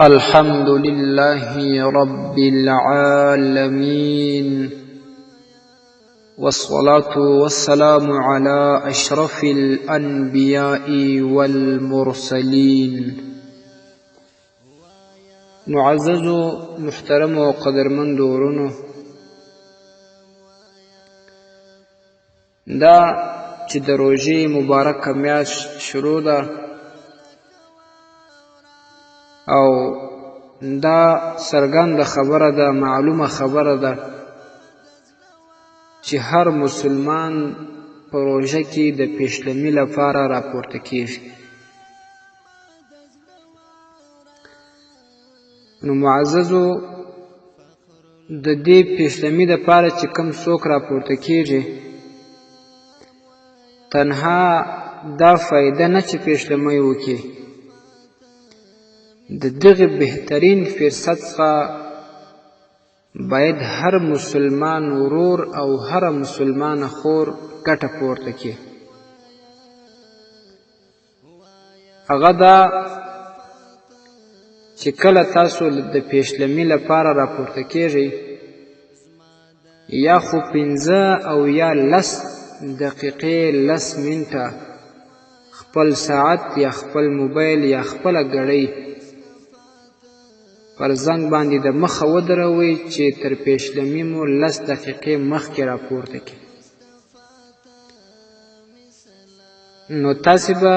الحمد لله رب العالمين، والصلاة والسلام على أشرف الأنبياء والمرسلين. معزز محترم و قدرمند ورونو، دا چې د روژې مبارکه میاشت شروع ده او دا څرګنده خبره ده، معلومه خبره ده چې هر مسلمان په روژه کې د پیشلمي لپاره راپورته کیږي. نو معززو، د دې پیشلمي لپاره چې کوم څوک راپورته کیږي، تنها دا فایده نه چې پیشلمي وکړي، د دغه بهترین فرصت څخه باید هر مسلمان ورور او هر مسلمان خور ګټه پورته کړي. هغه دا چې کله تاسو د پیشلمي لپاره راپورته کیږئ، یا خو 15 او یا 10 دقیقې 10 منټه خپل ساعت یا خپل موبایل یا خپله ګړۍ پر زنګ باندې د مخه ودروئ چې تر پیشلمي مو 10 دقیقې مخکې راپورته کړي. نو تاسې به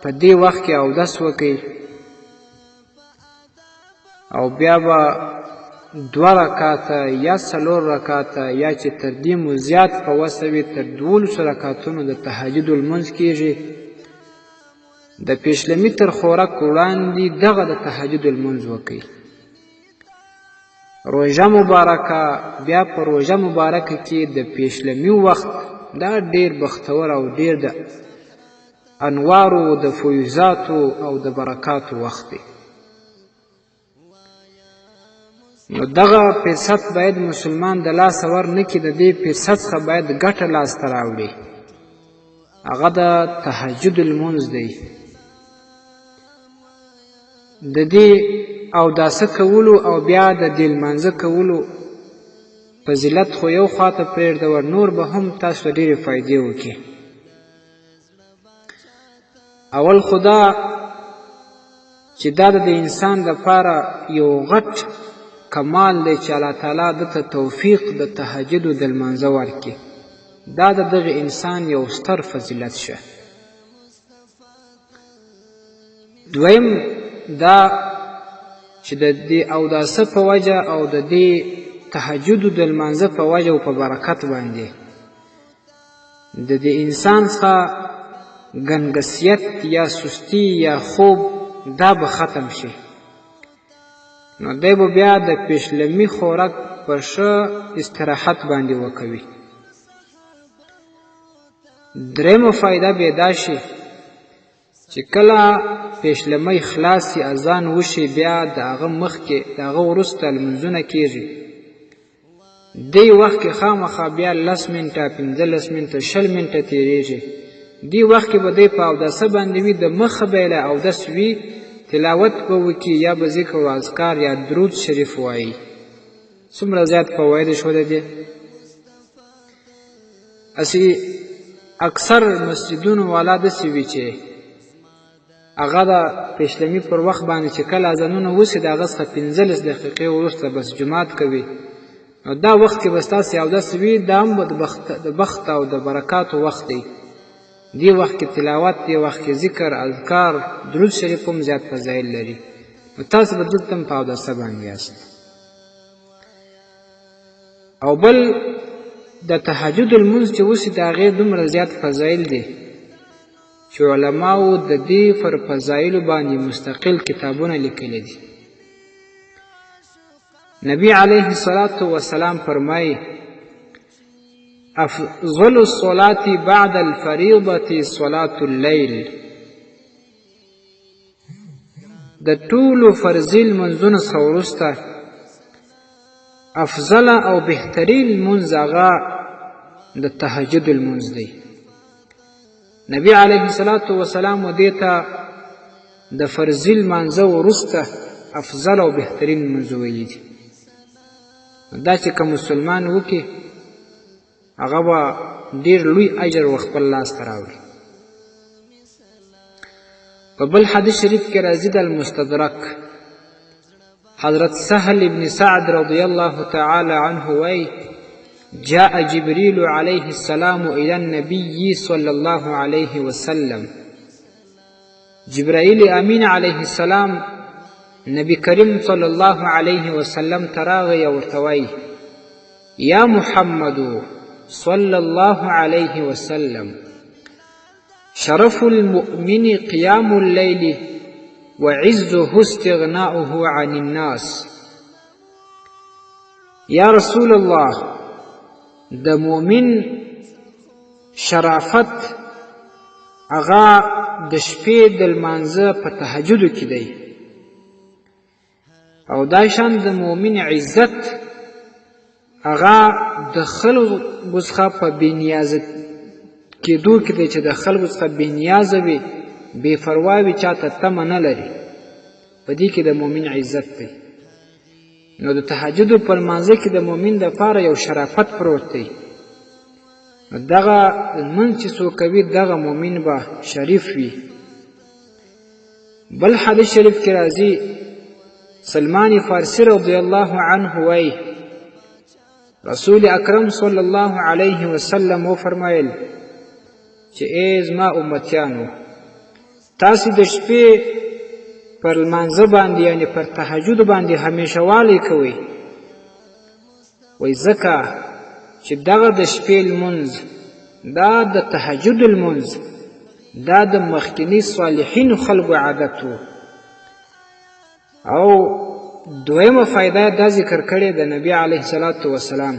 په دې وخت کې اودس وکئ او بیا به 2 رکعاته یا 4 رکعاته یا چې تر دې مو زیات په وسه وي تر 12 رکعتونو د تهجد لمونځ کیږي. د پیشلمي تر خوراک وړاندې دغه د تهجد لمونځ وکئ. روژه مبارکه، بیا په روژه مبارکه کې د پیشلمي وخت دا ډیر بختور او ډیر د انوارو، د فیوزاتو او د برکاتو وخت دی. نو دغه فرصت باید مسلمان د لاسه ور نه کړي، د دې فرصت څخه باید ګټه لاسته راوړي. هغه د تهجد لمونځ دی. د دې اوداسه کولو او بیا د دې لمانځه کولو فضیلت خو یو خواته پرېږده، ور نور به هم تاسو ډېرې فایدې وکړي. اول خو دا چې دا د انسان لپاره یو غټ کمال دی چې الله تعالی دته توفیق د تهجد د لمانځه ورکړي. دا د دغه انسان یو ستر فضیلت شه. دویم دا چې د دې اوداسه په وجه او د دې تهجد د لمانځه په وجه او په برکت باندې د دې انسان څخه ګنګسیت یا سستی یا خوب دا به ختم شي. نو دی به بیا د پیشلمي خوراک په ښه استراحت باندې وکوي. درېیمه فایده به دا شي چې کله پیشلمي خلاص شي، اذان وشي، بیا د هغه مخکې د هغه وروسته لمونځونه کیږي. دې وخت کې خامخا بیا 10 منټه 15 منټه 20 منټه تیریږي. دې وخت کې به دی په اوداسه باندې وي، د مخه به یې اودس وي، تلاوت به وکړي یا به ذکر و اذکار یا درود شریف وایي. څومره زیات فواید ښوده دي. اسی اکثر مسجدونو والا داسې وي چې هغه د پیشلمي پر وخت باندې چې کله اذانونه وسي د هغه څخه 15 دقیقې وروسته بس جماعت کوي. نو دا وخت کې به ستاسې اودس وي، دا هم به د بخت او د برکاتو وخت دی. دې وخت کې تلاوت، دې وخت کې ذکر، اذکار، درود شریف هم زیات فضایل لري. نو تاسو به دلته هم په اوداسه باندې یاست. او بل د تهجد لمونځ چې وسي د هغې دومره زیات فضایل دي چې علماو د دې پر فضایلو باندې مستقل کتابونه لیکلي دي. نبی علیه الصلاة والسلام فرمایي: افضل الصلاة بعد الفریضة صلاة اللیل. د ټولو فرضي لمونځونو څخه وروسته افضل او بهترین لمونځ هغه د تهجد لمونځ دی. نبی علیه الصلاة والسلام دې ته د فرضي لمانځه وروسته افضل او بهترین لمونځ ویلي دي. دا چې که مسلمان وکړي هغه به ډېر لوی اجر و خپل لاس ته راوړي. په بل حدیث شریف کې راځي د المستدرک حضرت سهل ابن سعد رضی الله تعالی عنه وایي جاء جبريل عليه السلام إلى النبي صلى الله عليه وسلم. جبرائيل امین علیه السلام نبی کریم صلی الله علیه وسلم تراغی ورتوی یا محمد صلی الله علیه وسلم شرف المؤمن قيام الليل وعزه استغناؤه عن الناس. یا رسول الله د مؤمن شرافت هغه د شپې د لمانځه په تهجدو کې دی او دا شان د مؤمن عزت هغه د خلکو څخه په بېنیازه کېدو کې دی چې د خلکو څخه بېنیازه وي بې پروا وي چاته تمه نه لري. په دې کې د مؤمن عزت دی. نو د تهجدو په لمانځه کې د مؤمن دپاره یو شرافت پروت دی. دغه لمونځ چې څوک کوي دغه مؤمن به شریف وي. بل حدیث شریف کې راځي سلمان فارسی رضی الله عنه وایي رسول اکرم صلی الله علیه وسلم وفرمایل چې ای زما امتیانو تاسې د شپې پر لمانځه باندې یعنې پر تهجد باندې همیشه والی کوئ. وایي ځکه چې دغه د شپې لمونځ دا د تهجد لمونځ دا د مخکینی صالحینو خلکو عادت و. او دویمه فایده دا ذکر کړې د نبی علیه الصلاة وسلام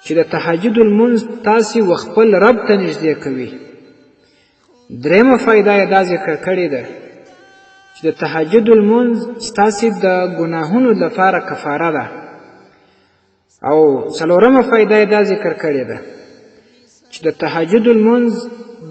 چې د تهجد لمونځ تاسې و خپل رب ته نږدې کوي. دریمه فایده یې دا ذکر کړې ده چې د تهجد لمونځ ستاسې د ګناهونو لپاره کفاره ده. او څلورمه فایده یې دا ذکر کړې ده چې د تهجد لمونځ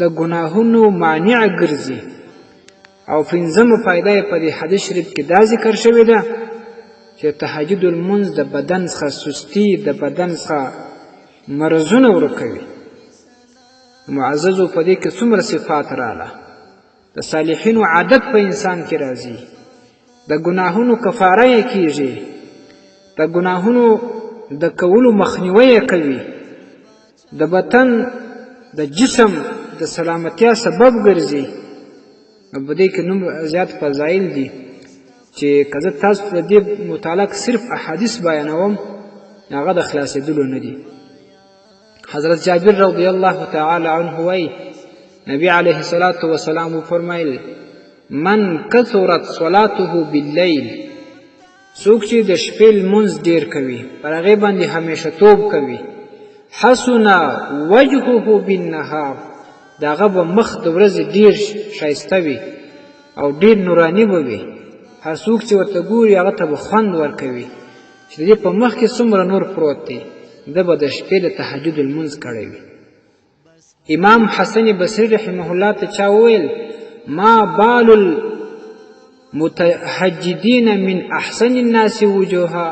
د ګناهونو مانع ګرځي. او پنځمه فایده یې په دې حدیث شریف کې دا ذکر شوې ده چې تهجد لمونځ د بدن څخه سستي د بدن څخه مرضونه ورکوي. معززو په دې کې څومره صفات رااله. د صالحینو عادت په انسان کې راځي. د ګناهونو کفاره یې کیږي. د ګناهونو د کولو مخنیوی یې کوي. د بدن د جسم د سلامتیا سبب ګرځي. په دې کې نوم زیات فضایل دي چې که زه تاسو ته د دې متعلق صرف احادیث بیانوم هغه د خلاصېدلو نه دي. حضرت جابر رضی الله تعالی عنه وایي نبی علیه الصلاة والسلام وفرمایل من کثرت صلاته باللیل څوک چې د شپې لمونځ ډېر کوي پر هغې باندې همیشه توب کوي حسن وجهه بالنهار د هغه به مخ د ورځې ډېر ښایسته وي او ډېر نوراني به وي. هر څوک چې ورته ګوري هغه ته به خوند ورکوي چې د دې په مخ کې څومره نور پروت دی. ده به د شپې د تهجد لمونځ کړی وي. امام حسن بصري رحمه الله ته چا وویل ما بال المتهجدین من احسن الناس وجوها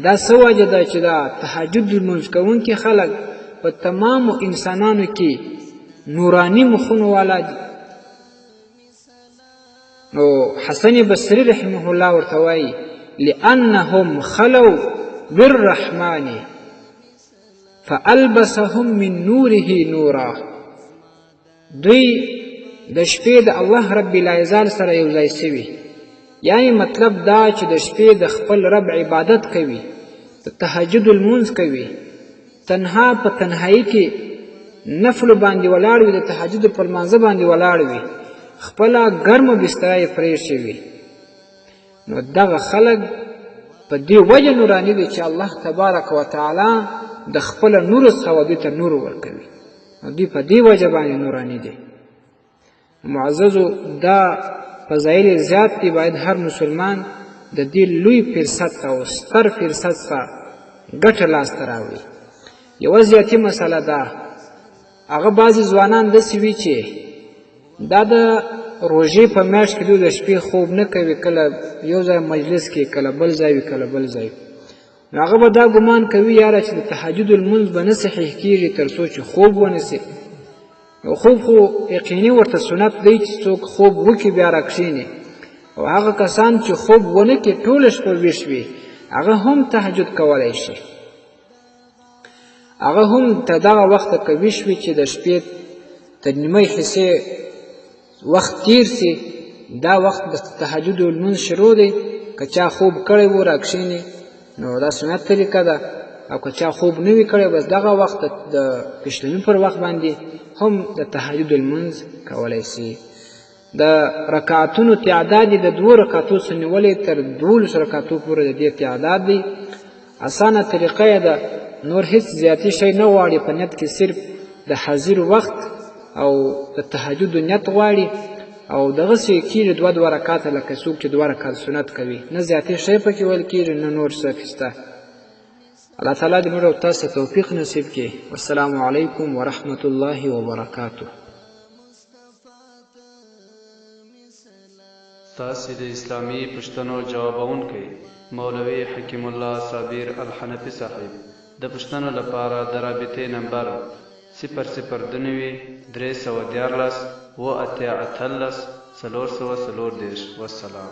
دا څه وجه ده چې دا تهجد لمونځ کوونکي خلک په تمامو انسانانو کې نورانی مخونو والا دي. نو حسن بصري رحمه الله ورته وایي لأنهم خلوا بالرحمن فألبسهم من نوره نورا. دوی د شپې د الله رب العزال سره یو ځای سوي. یعنی مطلب دا چې د شپې د خپل رب عبادت کوي د تهجد لمونځ کوي تنها په تنهایی کې نفل باندې ولاړ وي د تهجد په لمانځه باندې ولاړ وي خپله ګرمه بستره یې پرېښې وي. نو دغه خلک په دې وجه نوراني دي چې الله تبارک وتعالی د خپله نور څخه دوی ته نور ورکوي. نو دوی په دې وجه باندې نوراني دي. معززو دا فضایل زیات دي. باید هر مسلمان د دې لوی فرصت او ستر فرصت څخه ګټه لاسته راوړي. یوه زیاتي مسله ده هغه بعضې ځوانان داسې وي چې دا د روژې په میاشت کې دوی د شپې خوب نه کوي، کله یو ځای مجلس کې، کله بل ځای وي، کله بل ځای. نو هغه به دا ګمان کوي یاره چې د تهجد لمونځ به نه صحیح کېږي تر څو چې خوب ونیسي. نو خوب خو یقیني ورته سنت دی چې څوک خوب وکړي بیا راکښېني، او هغه کسان چې خوب ونه کړي ټوله شپه ویښ وي هغه هم تهجد کولی شي. هغه هم تر دغه وخته که ویښ وي چې د شپې تر نیمۍ حصې وخت تیر سي، دا وخت د تهجد لمونځ شروع دی. که چا خوب کړی و راکښېني نو دا سنت طریقه ده، او که چا خوب نه وي کړی بس دغه وخت د پیشلمي پر وخت باندې هم د تهجد لمونځ کولی سي. د رکعتونو تعداد د 2 رکعتو څخه نیولې تر 12 رکعتو پورې د دې تعداد دی. اسانه طریقه یې ده، نور هیڅ زیاتې شی نه غواړي، په نیت کې صرف د حاضر وخت او د تهجد نیت غواړي، او دغسې کېږي 2 رکعاته لکه څوک چې 2 رکعات سنت کوي، نه زیاتې شی پکې ویل کېږي نه نور څه شته. الله تعالی دې موږ او تاسو توفیق نصیب کړي. والسلام علیکم ورحمة الله وبرکاته. تاسې د اسلامي پوښتنو ځوابونکی مولوي حکیم الله صابر الحنفي صاحب د پوښتنو لپاره د رابطې نمبر 0029314 و 88 440. والسلام.